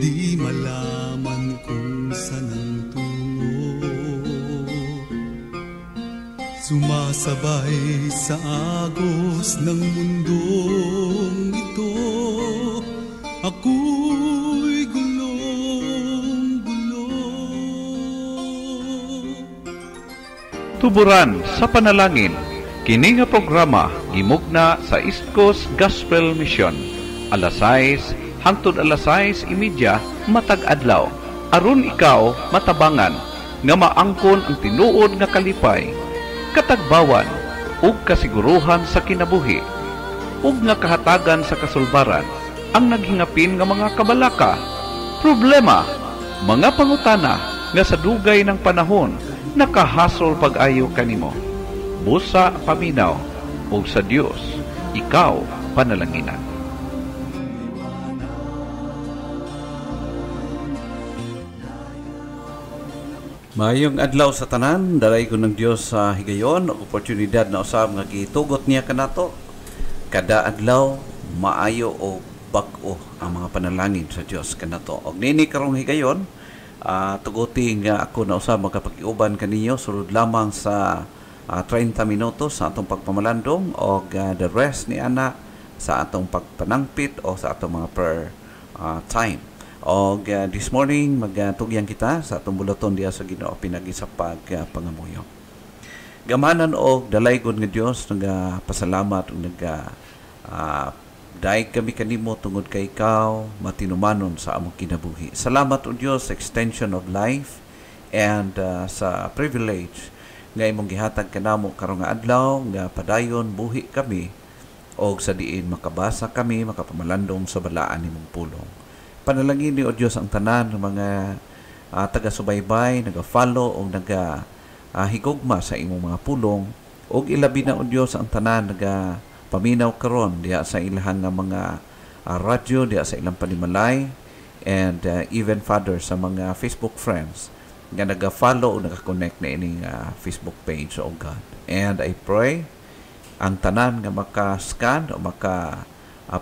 di malaman kung saan ang tungo. Sumasabay sa agos ng mundong ito, ako'y gulong-gulo. Tuburan sa panalangin, kini nga programa gimugna sa East Coast Gospel Mission, alas 6 hangtod alas 6:30 matag adlaw, aron ikaw matabangan nga maangkon ang tinuod nga kalipay, katagbawan ug kasiguruhan sa kinabuhi, ug nga kahatagan sa kasulbaran ang naghingapin nga mga kabalaka, problema, mga pangutana nga sa dugay ng panahon nakahasol pag-ayo kanimo. Busa paminaw ug sa Dios ikaw panalanginan. Mayong adlaw sa tanan, daray ko ng Dios sa higayon, oportunidad na usab nga gitugot niya kanato. Kada adlaw maayo o bag-o ang mga panalangin sa Dios kanato. Og nini karong higayon, tuguti nga ako na usab magkapag-iuban kaninyo sulod lamang sa 30 minutos sa atong pagpamalandong o the rest ni ana sa atong pagpanangpit o sa atong mga prayer time. O this morning magtugyan kita sa atong bulaton diya sa Ginoo pinagi sa pangamuyo. Gamanan og dalaygon nga Dios nga pasalamat ug daig kami kanimo tungod kay ikaw matinumanon sa among kinabuhi. Salamat o Dios sa extension of life and sa privilege nga imong gihatag kanamo karong adlaw nga padayon buhi kami og sa diin makabasa kami makapamalandong sa balaan nimong pulong. Panalangin ni o Diyos ang tanan ng mga taga-subaybay, naga-follow o naga-higugma sa imong mga pulong. O ilabi na o Diyos ang tanan naga-paminaw karon diya sa ilahang mga radyo, diya sa ilang panimalay, and even Father sa mga Facebook friends nga naga-follow o naga-connect na ining Facebook page o God. And I pray ang tanan nga maka-scan o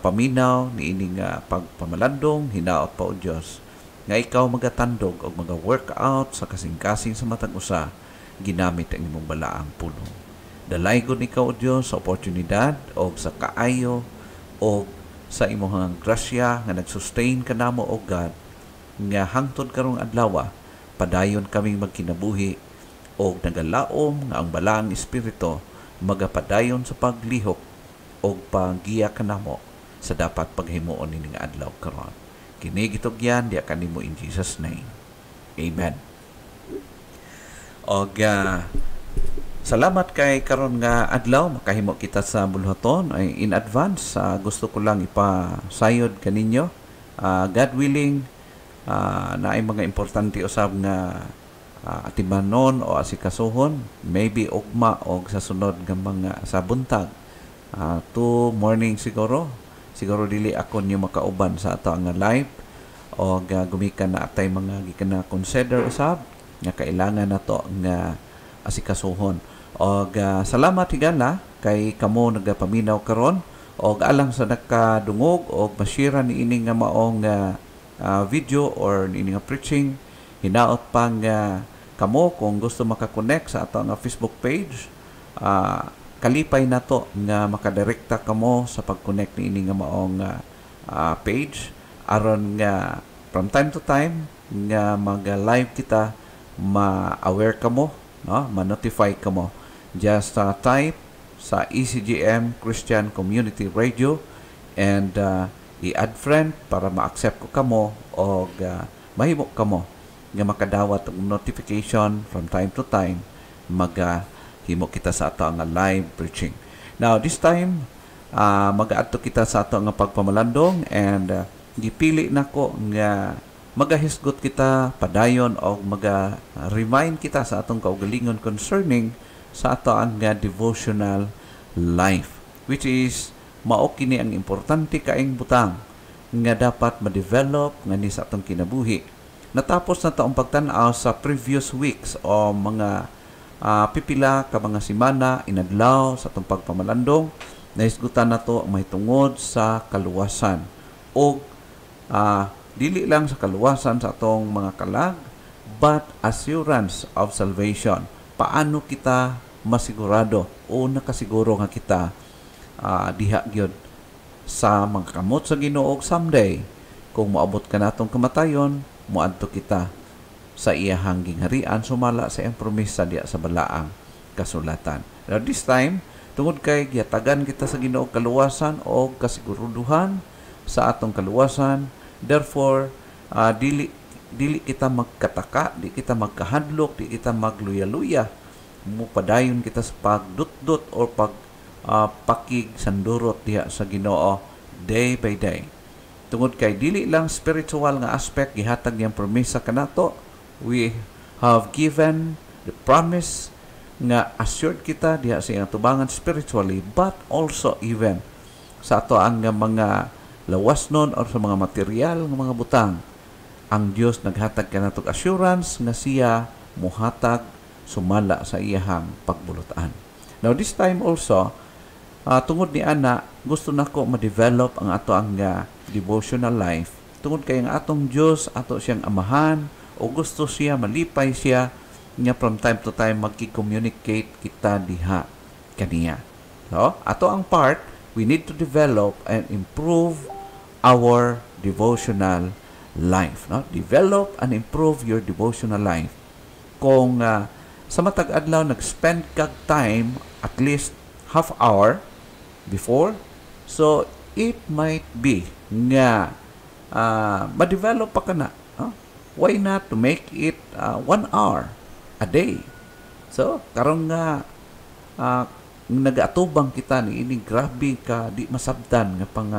paminaw ni ining pagpamalandong hinaot pa o Dios nga ikaw magatandog o maga-workout sa kasing-kasing sa matag usa ginamit ang imong balaang pulong. Dalaygon ikaw o Dios sa oportunidad o sa kaayo o sa imong grasya nga nag-sustain kanamo o God nga hangtod karong adlaw padayon kaming magkinabuhi o nagalaom nga ang balaang espiritu magapadayon sa paglihok o paggiya kanamo sa dapat paghimuon ni nga adlaw karon. Kini gitugyan diya kanimo in Jesus name. Amen. Og salamat kay karon nga adlaw makahimo kita sa bulhaton ay in advance. Gusto ko lang ipasayod kaninyo God willing na ay mga importante usab nga atimanon o asikasuhon, maybe ugma og sa sunod nga mga sa buntag to morning siguro dili ako niyo makauban sa ato nga live o gumikan na atay mga gikan na consider usab nga kailangan nato nga asikasuhon. Og salamat higala kay kamo nagapaminaw karon og alang sa nakadungog og masira ni ini nga maong video or ni ini nga preaching, hinaot pang kamo kung gusto makakonect sa ato nga Facebook page, kalipay na to nga makadirekta kamo sa pag-connect ni ini nga maong page aron nga from time to time nga mag-live kita ma-aware kamo, no? Ma-notify kamo. Just type sa ECGM Christian Community Radio and i-add friend para ma-accept ko kamo o mahimo kamo nga makadawat og notification from time to time himo kita sa ato nga live preaching. Now this time mag-aadto kita sa ato nga pagpamalandong and gipili nako nga magahisgot kita padayon o maga-remind kita sa atong kaugalingon concerning sa ato nga devotional life, which is mao kini ang importante kaing butang nga dapat ma-develop ngani sa atong kinabuhi. Natapos na taong pagtan-aw sa previous weeks o mga pipila ka mga simana inadlaw sa atong pagpamalandong, nahisgutan nato ang mahitungod sa kaluwasan o dili lang sa kaluwasan sa atong mga kalag, but assurance of salvation. Paano kita masigurado o nakasiguro nga kita diha gyud sa mga kamot sa Ginoo someday kung moabot ka natong kamatayon, moadto kita sa iyahang gingharian sumala sa iyang promesa diha sa balaang kasulatan. Now this time, tungod kay giyatagan kita sa Ginoo kaluwasan o kasiguruduhan sa atong kaluwasan, therefore dili kita magkataka, di kita magkahadlok, di kita magluya-luya. Mupadayon kita sa pagdutdot o pakig sandurot diha sa Ginoo day by day. Tungod kay dili lang spiritual nga aspect gihatag niyang promesa kanato, we have given the promise nga assured kita diha sa iyang tubangan spiritually, but also even sa ato ang mga lawasnon or sa mga material nga mga butang. Ang Dios naghatag kanatog assurance nga siya muhatag sumala sa iyahang pagbulutan. Now this time also, tungod ni ana, gusto nako ma-develop ang ato ang devotional life. Tungod kay ang atong Dios ato siyang amahan o gusto siya malipay siya nga from time to time magki-communicate kita diha kaniya. So, ato ang part, we need to develop and improve our devotional life. No? Develop and improve your devotional life. Kung sa matag adlaw nag-spend kag time at least half hour before, so it might be nga ma-develop pa kana. Why not to make it 1 hour a day? So, karon nga nag-atubang kita ni ini grabe ka di masabtan nga pang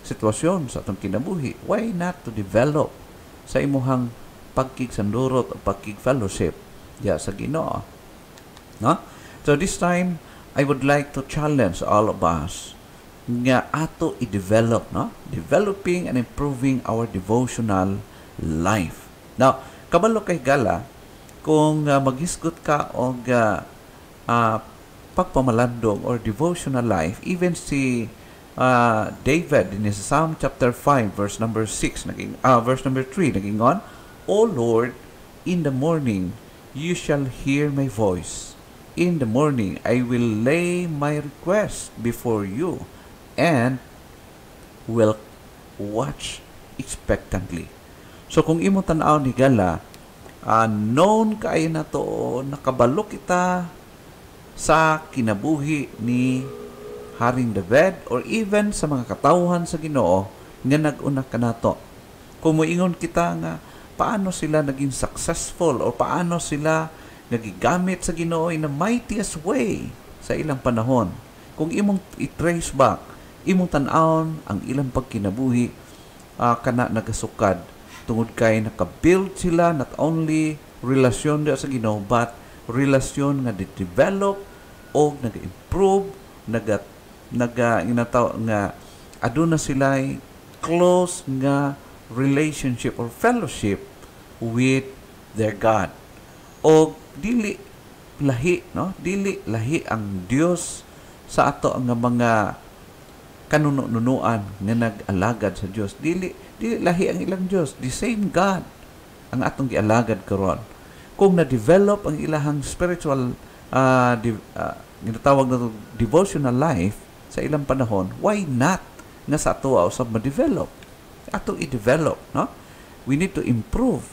sitwasyon sa atong kinabuhi. Why not to develop sa imuhang pagkigsandurot o pagkig-fellowship diya sa Ginoo? No? So this time, I would like to challenge all of us nga ato i-develop, no? Developing and improving our devotional life. Now, kabalo kay gala, kung maghisgot ka o pagpamalandong or devotional life, even si David in his Psalm chapter 5 verse number 6 verse number 3 naging on, O Lord, in the morning you shall hear my voice. In the morning I will lay my request before you and will watch expectantly. So kung imo tan-aw ni gala, known kaayo na to, nakabalo kita sa kinabuhi ni Haring David or even sa mga katawhan sa Ginoo nga nag-una kanato. Kung moingon kita nga paano sila naging successful o paano sila nagigamit sa Ginoo in a mightiest way sa ilang panahon. Kung imong i-trace back, imong tan-awon ang ilang pagkinabuhi, kana nagasukad tungod kay nakabuild sila not only relasyon sa Ginoo but relasyon nga develop o nag-improve, nga aduna sila close nga relationship or fellowship with their God. O dili lahi, no? Dili lahi ang Dios sa ato nga mga kanunuan nga nag-alagad sa Dios. Dili lahi ang ilang Dios. The same God ang atong gialagad karon. Kung na-develop ang ilahang spiritual ginatawag na devotional life sa ilang panahon, why not nga sa ato usab ma-develop? Ato i-develop, no? We need to improve.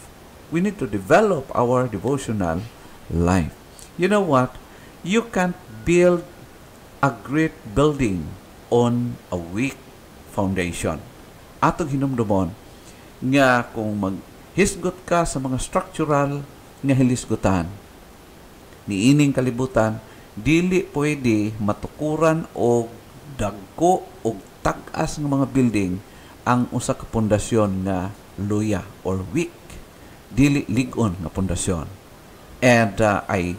We need to develop our devotional life. You know what? You can't build a great building on a weak foundation. Atong hinumdumon nga kung maghisgot ka sa mga structural nga hilisgutan, niining kalibutan, dili pwede matukuran o dagko o tag-as ng mga building ang usa ka pundasyon nga luya or weak, dili lig-on nga pundasyon. And I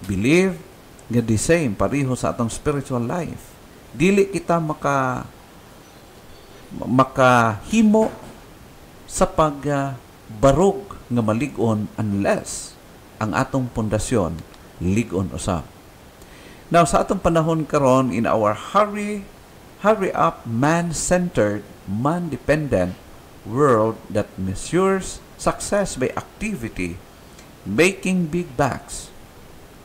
believe nga the same pareho sa atong spiritual life. Dili kita makahimo sa pagbarog nga malig-on unless ang atong pundasyon lig-on usab. Now, sa atong panahon karon, in our hurry hurry up, man-centered, man-dependent world that measures success by activity, making big bucks,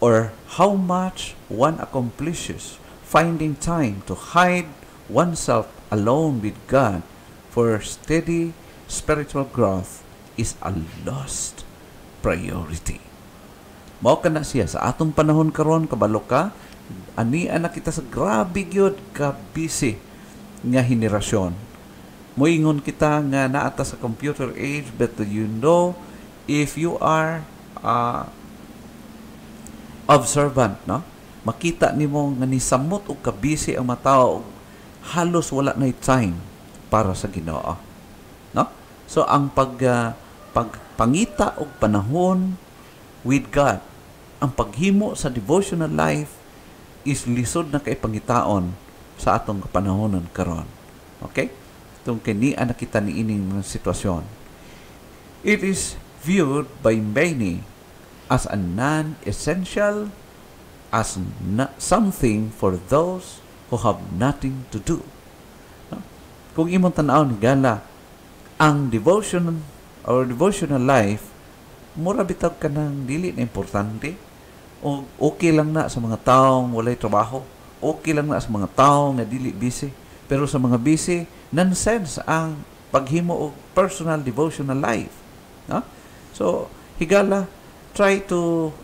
or how much one accomplishes, finding time to hide oneself alone with God for steady spiritual growth is a lost priority. Mao kana siya sa atong panahon karon, kabalo ka, ania na kita sa grabe gyud ka busy nga henerasyon. Moingon kita nga naata sa computer age, but you know, if you are observant, no? Makita nimo nga nisamot og kabisi ang mataw, halos wala na time para sa Ginoo, no? So ang pagpangita og panahon with God, ang paghimo sa devotional life is lisod na kay pangitaon sa atong kapanahonan karon. Okay? Itong kinian na kita ni ining sitwasyon. It is viewed by many as a non-essential, as something for those who have nothing to do. No? Kung imong tan-aw ni Gala, ang devotion or devotional life, mura bitaw ka ng dili na importante, o okay lang na sa mga taong walay trabaho, okay lang na sa mga taong nga dili busy, pero sa mga busy, nonsense ang paghimo og personal devotional life. No? So, higala, try to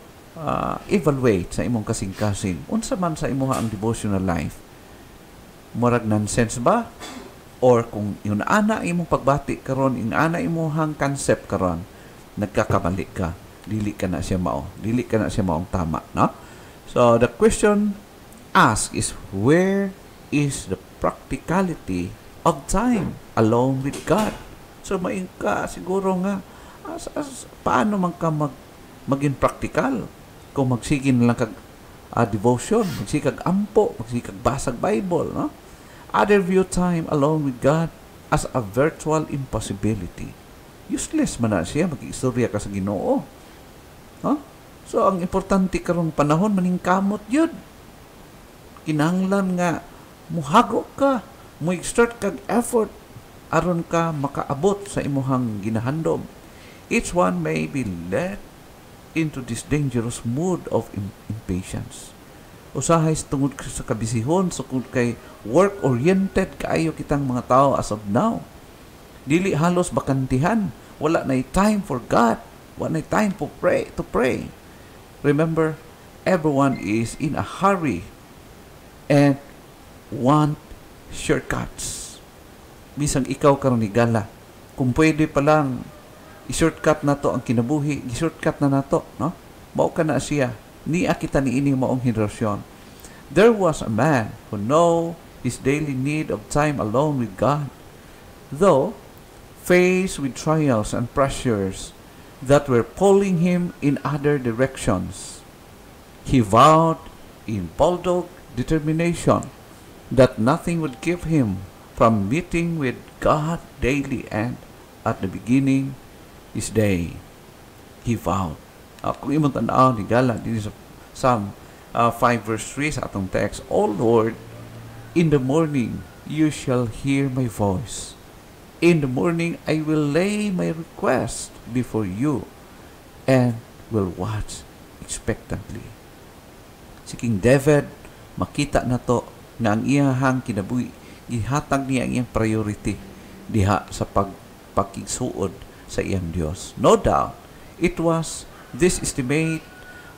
evaluate sa imong kasing-kasing. Unsa man sa imo ang devotional life? Murag nonsense ba? Or kung yun ana imong pagbati karon, yung ana imong concept karon, nagkakamali ka, dili ka na siya mao, dili ka na siya maong tama, no? So, the question asked is, where is the practicality of time alone with God? So, maing ka siguro nga, paano man ka maging practical kung magsigin lang kag devotion, magsikag ampo, magsikag basag Bible, no? Other view time alone with God as a virtual impossibility. Useless man na siya, mag-istorya ka sa Ginoo. No? So, ang importante karong panahon, maningkamot yun. Kinahanglan nga, muhago ka, mu-exert kag effort, aron ka makaabot sa imuhang ginahandom. Each one may be led into this dangerous mood of impatience. Usahay tungod sa kabisihon, so kung kay work-oriented kaayo kitang mga tao as of now. Dili halos bakantihan, wala na time for God, wala na time to pray. Remember, everyone is in a hurry and want shortcuts. Bisang ikaw karon ni Gala, kung pwede pa lang i-shortcut na to ang kinabuhi, i-shortcut na nato, no? Mao ka na siya. Niya kita ni ining maong henerasyon. There was a man who know his daily need of time alone with God. Though faced with trials and pressures that were pulling him in other directions, he vowed in bulldog determination that nothing would keep him from meeting with God daily, and at the beginning his day, he vowed. Kung imong tanaw ni Gala, din sa Psalm 5 verse 3 sa atong text, O Lord, in the morning you shall hear my voice. In the morning I will lay my request before you and will watch expectantly. Si King David, makita na to nga ang iyahang kinabuhi, ihatag niya ang iyang priority diha sa pagkigsuod sa iyang Dios. No doubt, it was this estimate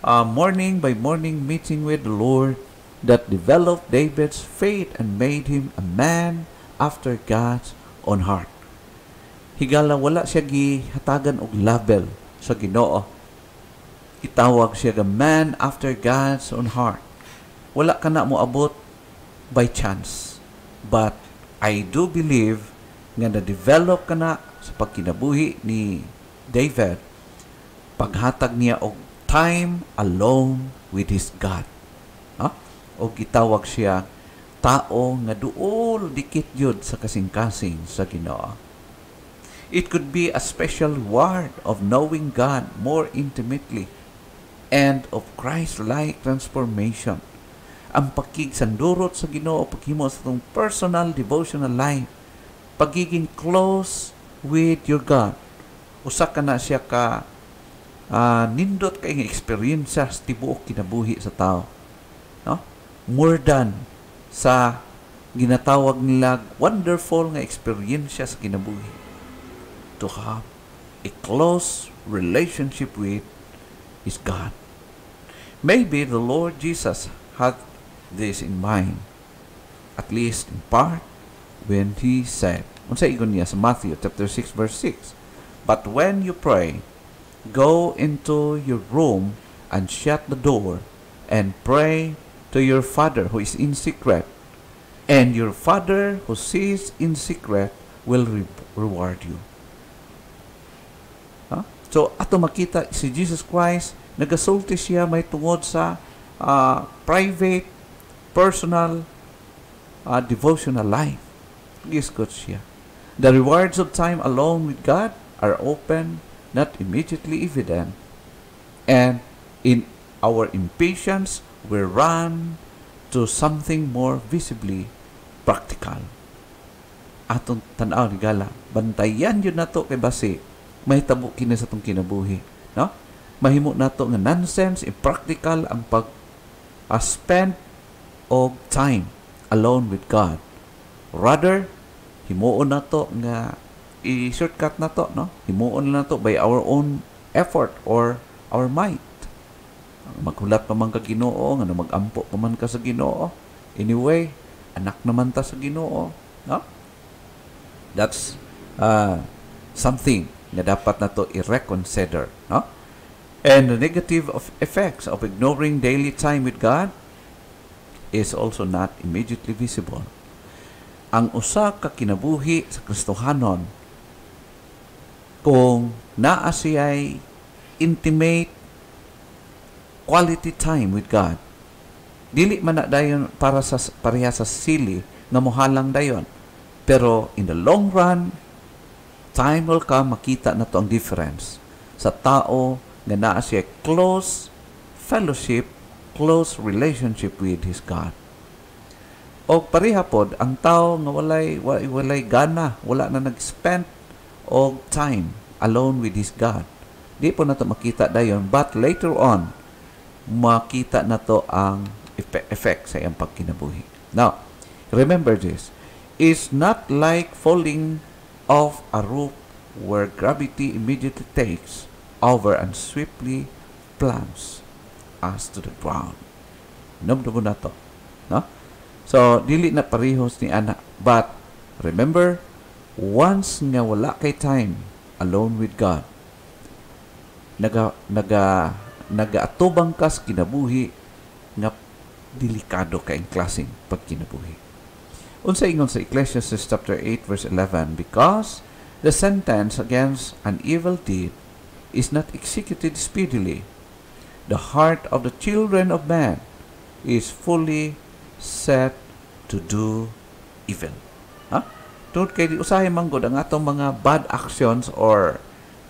morning by morning meeting with the Lord that developed David's faith and made him a man after God's own heart. Higala, wala siya gihatagan og label sa Ginoo. Itawag siya nga man after God's own heart. Wala ka na moabot by chance. But I do believe nga na-develop ka na sa pagkinabuhi ni David, paghatag niya og time alone with his God. O gitawag siya tao nga duol dikit yun sa kasing-kasing sa Ginoo. It could be a special reward of knowing God more intimately and of Christ-like transformation. ang pakigsandurot sa Ginoo, paghimo sa itong personal devotional life, pagiging close with your God. Usa ka na siya ka nindot kay nga experience sa tibuok kinabuhi sa tao. No? More than sa ginatawag nila wonderful nga experience sa kinabuhi. To have a close relationship with His God. Maybe the Lord Jesus had this in mind, at least in part, when He said, unsa ingon niya sa Matthew chapter 6 verse 6, "But when you pray, go into your room and shut the door and pray to your Father who is in secret, and your Father who sees in secret will reward you." Huh? So, ato makita si Jesus Christ, nagasulti siya may tungod sa private, personal, devotional life. Gisgot siya. The rewards of time alone with God are open, not immediately evident. And in our impatience, we run to something more visibly practical. Atong tanaw ni Gala, bantayan yun na to kay basi, may tabo kina sa itong kinabuhi. No? Mahimo na to nga nonsense, impractical ang spend of time alone with God. Rather, himuon na to nga i-shortcut na to, no? Himuon na to by our own effort or our might. Maghulat pa man ka Ginoo, nga magampo pa man ka sa Ginoo. Anyway, anak naman ta sa Ginoo, no? That's something nga dapat na to i-reconsider, no? And the negative effects of ignoring daily time with God is also not immediately visible. Ang usa ka kinabuhi sa Kristohanon, kung naa siya'y intimate quality time with God, dili man na dayon para sa pareha sa sili nga mohalang dayon. Pero in the long run, time will come, makita na to ang difference sa tao nga naa siya close fellowship, close relationship with his God. O pareha pod ang tao nga walay gana, wala na nag-spend og time alone with his God. Di po na to makita dayon, but later on makita na to ang effect sa iyang pagkinabuhi. Now, remember this, it's not like falling off a roof where gravity immediately takes over and swiftly plunges us to the ground. Namdamo na to, no? So, dili na parehos ni ana. But, remember, once nga wala kay time alone with God, nagaatubang ka sa kinabuhi nga delikado ka in klaseng pagkinabuhi. Unsa ingon sa Ecclesiastes chapter 8 verse 11, "Because the sentence against an evil deed is not executed speedily, the heart of the children of man is fully set to do evil." Ha? Tungod kay usahay manggod ang atong mga bad actions or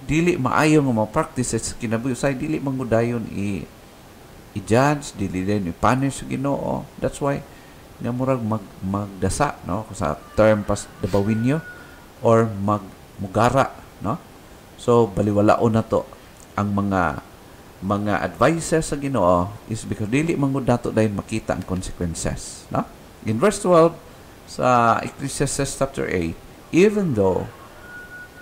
dili maayo nga mga practices sa kinabuhi, usahay dili manggudayon i-judge, dili din i-punish sa Ginoo. That's why nga murag magdasa, no, sa term pas dabawinyo or mugara, no. So baliwalaon na to ang mga advices sa Ginoo is because dili mangud nato dayon makita ang consequences, no. In verse 12 sa Ecclesiastes chapter 8, "Even though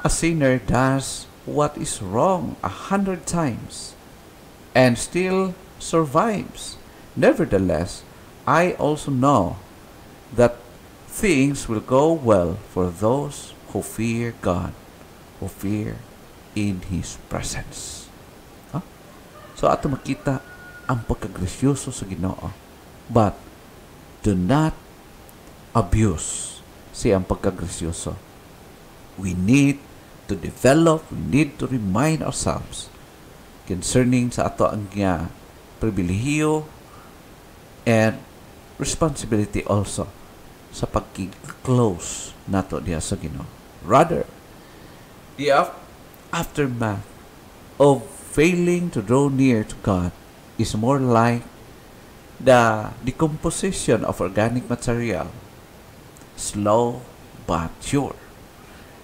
a sinner does what is wrong 100 times and still survives, nevertheless I also know that things will go well for those who fear God, who fear in His presence." Huh? So ato makita ang pagkagrasyoso sa Ginoo. But do not abuse siyang pagkagrasyoso. We need to develop, we need to remind ourselves concerning sa ato ang pribilehiyo and responsibility also sa pagki-close nato diha sa Ginoo. Rather, the aftermath of failing to draw near to God is more like the decomposition of organic material, slow but sure.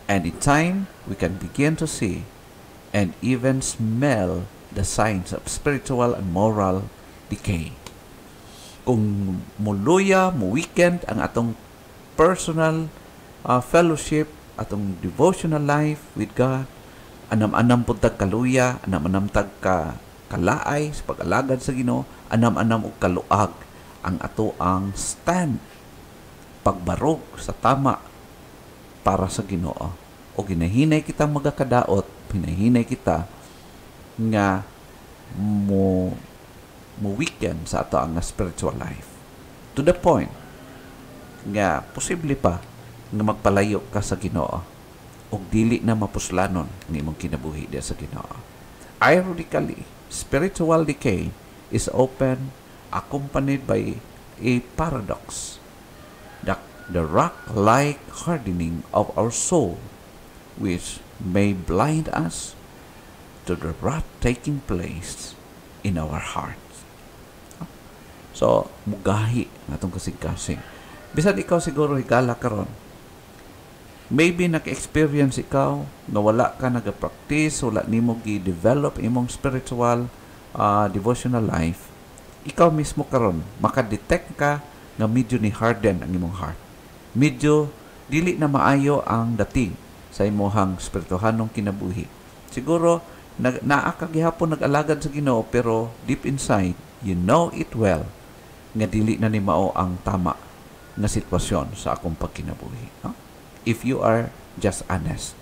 And in time, we can begin to see and even smell the signs of spiritual and moral decay. Kung muluya, weekend ang atong personal fellowship, atong devotional life with God, anam-anam pud tag kaluya, anam-anam tag kalaay sa pag-alagad sa Ginoo, anam-anam og kaluag ang ato ang stand, pagbarog sa tama para sa Ginoo. O ginahinay kitang magakadaot, hinahinay kita nga mo weekend sa ato ang spiritual life. To the point nga posible pa nga magpalayo ka sa Ginoo ug dili na mapuslanon ng imong kinabuhi diya sa Ginoo. Ironically, spiritual decay is often accompanied by a paradox. The rock-like hardening of our soul, which may blind us to the rot taking place in our hearts. So, mugahi nga itong kasing-kasing. Bisan ikaw siguro higala karon, maybe naka-experience ikaw na wala ka nag-practice, wala nimo gi-develop imong spiritual devotional life. Ikaw mismo karon makadetect ka nga medyo ni harden ang imong heart. Medyo dili na maayo ang dating sa imong spirituhanong kinabuhi. Siguro naa ka gihapon nag-alagad sa Ginoo, pero deep inside you know it well nga dili na ni mao ang tama nga sitwasyon sa akong pagkinabuhi. No? If you are just honest.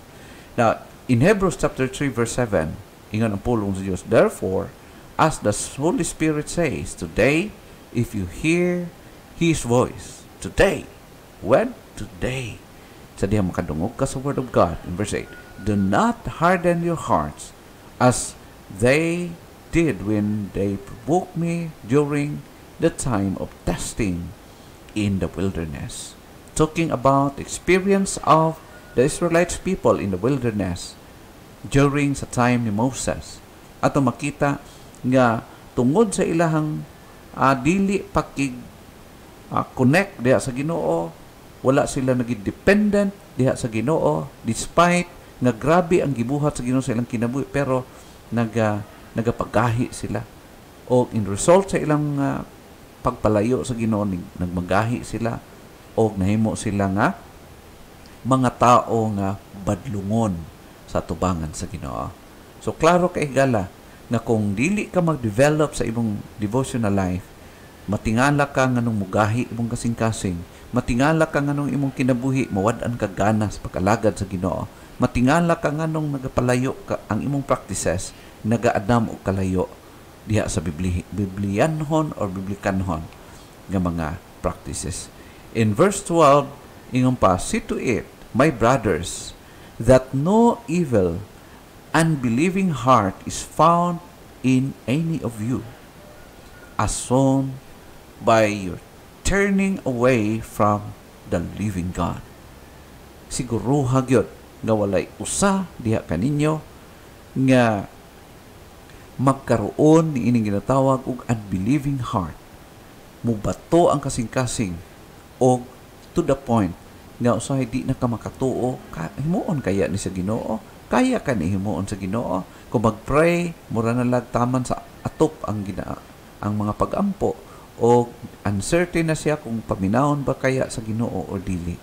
Now, in Hebrews chapter 3 verse 7, ingon ang pulong sa Diyos, therefore, as the Holy Spirit says, today, if you hear His voice, today, when? Today. Sa diha makadungog ka sa Word of God, in verse 8, do not harden your hearts as they did when they provoked me during the time of testing in the wilderness. Talking about experience of the Israelites people in the wilderness during sa time ni Moses. Ato makita nga tungod sa ilahang dili pakig connect diha sa Ginoo, wala sila naging dependent diha sa Ginoo despite nga grabe ang gibuhat sa Ginoo sa ilang kinabuhi, pero nagapagahi sila. O in result sa ilang pagpalayo sa Ginoo, nagmagahi sila o nahimo sila nga mga tao nga badlungon sa tubangan sa Ginoo. So klaro kay gala nga kung dili ka mag-develop sa imong devotional life, matingala ka nganong mugahi imong kasing-kasing, matingala ka nganong imong kinabuhi mawad-an ka gana sa pag-alagad sa Ginoo, matingala ka nganong nagapalayo ka ang imong practices, nagaadam og kalayo diha sa Biblianhon or Biblikanhon nga mga practices. In verse 12, ingon pa, see to it, my brothers, that no evil, unbelieving heart is found in any of you, as sown by your turning away from the living God. Siguro hagyod nga walay usa diha kaninyo nga magkaroon ni ining ginatawag og unbelieving heart. Mubato ang kasing-kasing og to the point nga usahay di na ka makatuo, himuon kaya ni sa Ginoo, kaya ka ni himuon sa Ginoo. Kung mag-pray, mura na lagtaman sa atop ang mga pag-ampo, o uncertain na siya kung paminahon ba kaya sa Ginoo o dili.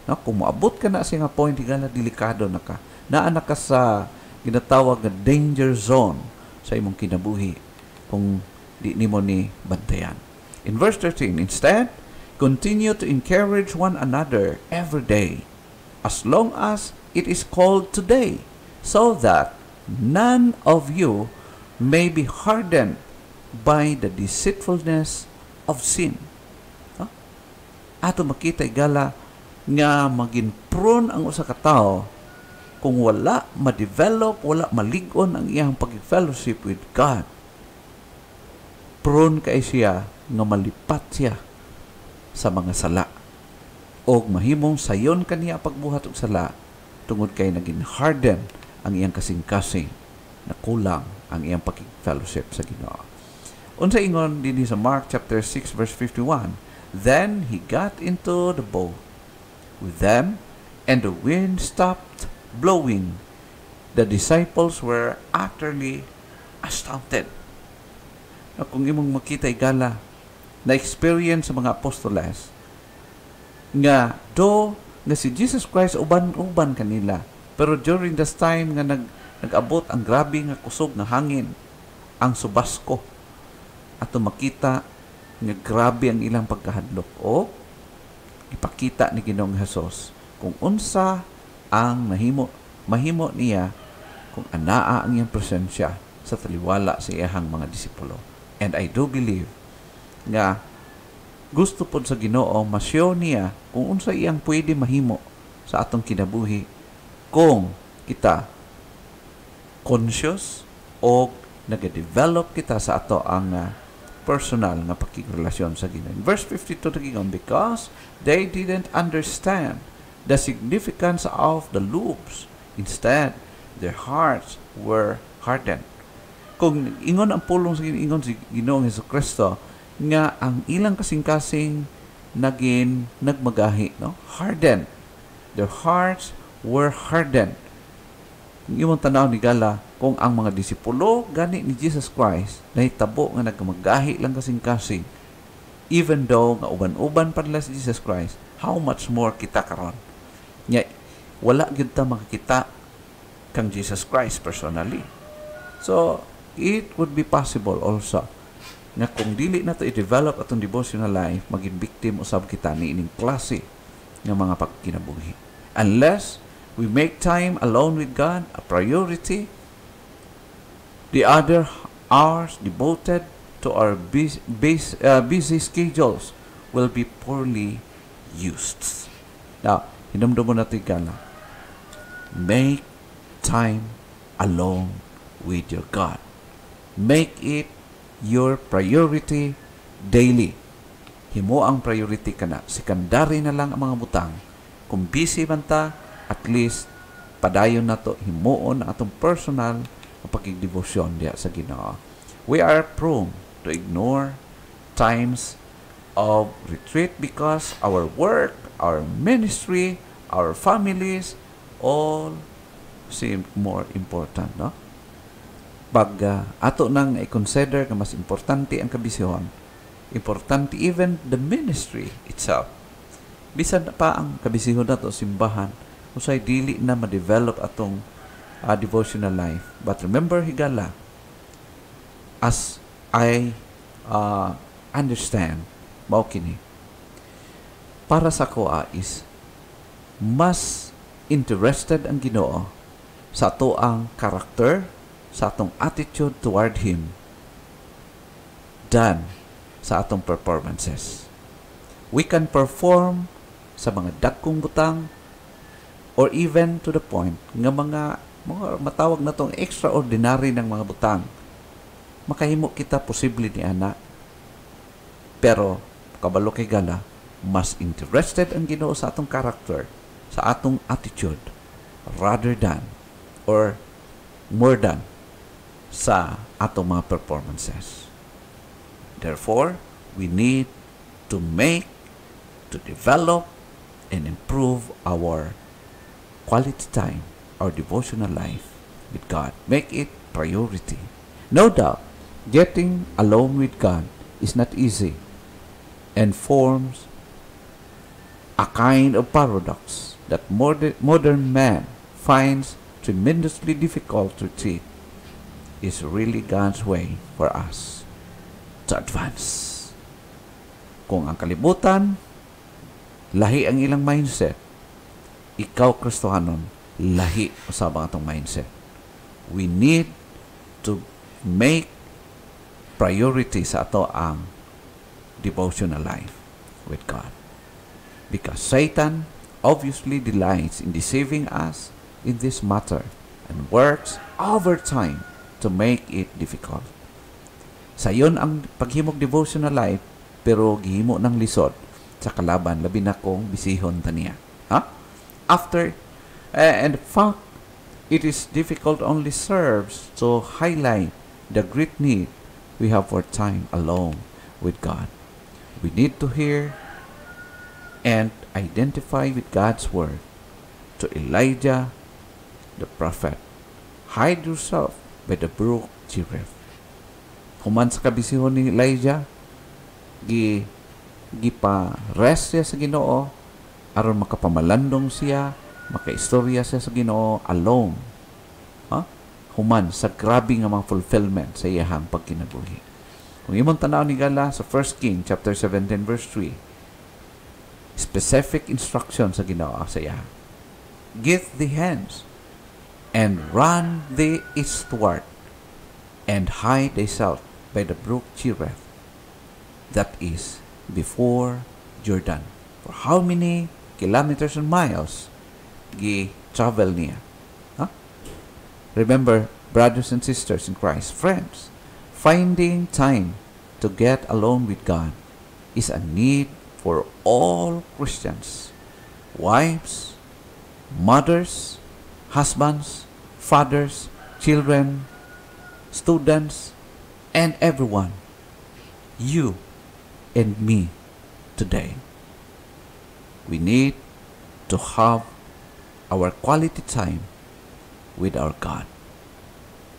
No? Kung moabot ka na sa nga point, higala delikado na ka. Naa ka sa ginatawag na danger zone sa imong kinabuhi kung di nimo ni bantayan. In verse 13, instead, continue to encourage one another every day, as long as it is called today, so that none of you may be hardened by the deceitfulness of sin. Ato makita igala nga maging prone ang usa ka tawo kung wala ma-develop, wala malig-on ang iyang pag-fellowship with God. Prone kay siya nga malipat siya sa mga sala. O mahimong sayon kaniya pagbuhat og sala tungod kay naging harden ang iyang kasing-kasing na kulang ang iyang pag-fellowship sa Ginoo. Unsa ingon dinhi sa Mark chapter 6 verse 51, then he got into the boat with them, and the wind stopped blowing. The disciples were utterly astounded. Kung imong makita igala na experience sa mga apostoles nga nga si Jesus Christ uban kanila, pero during this time nga nag-abot ang grabe nga kusog nga hangin, ang subasko, ato makita nga grabe ang ilang pagkahadlok, o ipakita ni Ginoong Hesus kung unsa ang mahimo niya kung anaa ang iyang presensya sa taliwala sa iyang mga disipulo. And I do believe nga gusto pod sa Ginoo masyo niya kung unsa iyang pwede mahimo sa atong kinabuhi kung kita conscious o nag-develop kita sa ato ang personal nga pakigrelasyon sa Ginoo. In verse 52 nagingon, because they didn't understand the significance of the loops. Instead, their hearts were hardened. Kung ingon ang pulong sa ingon si Ginoong Hesukristo nga ang ilang kasing-kasing nagmagahi, no? Hardened. Their hearts were hardened. Kung imong tanaw ni gala, kung ang mga disipulo gani ni Jesus Christ nahitabo nga nagmagahi lang kasing-kasing, even though nga uban-uban pa nila si Jesus Christ, how much more kita karon? Nya wala gyud ta makakita kang Jesus Christ personally. So it would be possible also na kung dili na to i-develop atong devotional life, maging victim usab kita ni ining klase ng mga pagkinabuhi. Unless we make time alone with God a priority, the other hours devoted to our busy schedules will be poorly used. Now, hinumdum mo natin gala. Make time alone with your God. Make it your priority daily. Himo ang priority ka na. Secondary na lang ang mga butang. Kung busy man ta, at least padayon na to, himuon ang atong personal pagkigdebosyon diya sa Ginoo. We are prone to ignore times of retreat because our work, our ministry, our families all seem more important, no? Pag ato nang i-consider na mas importante ang kabisyon, importante even the ministry itself. Bisan pa ang kabisyon nato simbahan, usay dili na ma-develop atong devotional life. But remember higala, as I understand, mao kini, para sa koa is mas interested ang Ginoo sa ato ang character, sa atong attitude toward Him than sa atong performances. We can perform sa mga dagkong butang or even to the point nga mga matawag na tong extraordinary ng mga butang. Makahimo kita posible ni ana. Pero kabalo kay gala, mas interested ang Ginoo sa atong character, sa atong attitude rather than or more than sa atong mga performances. Therefore, we need to develop and improve our quality time, our devotional life with God. Make it priority. No doubt, getting alone with God is not easy and forms a kind of paradox that modern man finds tremendously difficult to treat. Is really God's way for us to advance. Kung ang kalibutan, lahi ang ilang mindset, ikaw Kristohanon, lahi usab ang atong mindset. We need to make priority sa ato ang devotional life with God. Because Satan obviously delights in deceiving us in this matter and works overtime to make it difficult. Sayon ang paghimog devotional life, pero gihimo ng lisod sa kalaban, labi na kong bisihon taniya. After, and in fact, it is difficult only serves to highlight the great need we have our time alone with God. We need to hear and identify with God's word. To Elijah, the prophet, hide yourself by the brook Cherith. Human sa kabisihon ni Elijah, gipa-rest siya sa Ginoo aron makapamalandong siya, makaistorya siya sa Ginoo alone. Human sa grabe nga mga fulfillment sa iyahang pagkinabuhi. Kung imong tanaw ni Gala sa 1 King chapter 17 verse 3, specific instruction sa Ginoo sa iya. Get thee hence and run thee eastward and hide thyself by the brook Cherith, that is before Jordan. For how many kilometers and miles travel niya? Remember, brothers and sisters in Christ, friends, finding time to get alone with God is a need for all Christians, wives, mothers, husbands, fathers, children, students, and everyone, you and me today. We need to have our quality time with our God.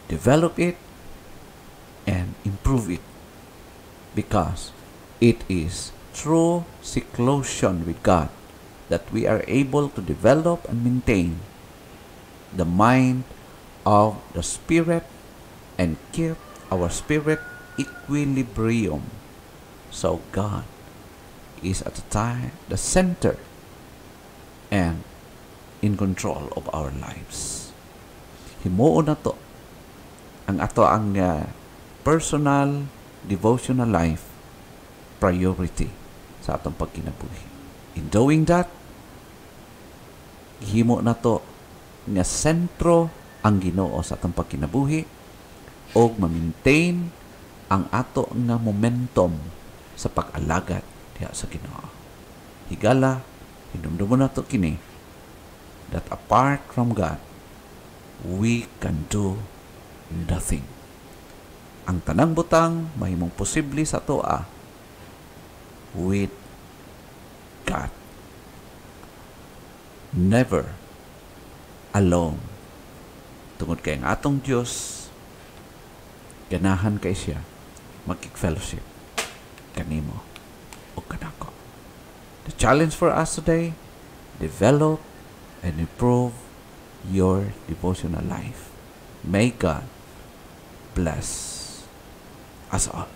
Develop it and improve it, because it is through seclusion with God that we are able to develop and maintain the mind of the Spirit and keep our spirit equilibrium. So God is at the time the center and in control of our lives. Himuon na to ang ato ang personal devotional life priority sa atong pagkinabuhi. In doing that, himo na to nga sentro ang Ginoo sa atong pagkinabuhi o ma-maintain ang ato nga momentum sa pag-alagad diha sa Ginoo. Higala, hinumdumo na to kini that apart from God, we can do nothing. Ang tanang butang mahimong posible sa toa with God. Never alone. Tungod kay ang atong Diyos, ganahan kay siya magkik-fellowship kanimo o kanako. The challenge for us today, develop and improve your devotional life. May God bless us all.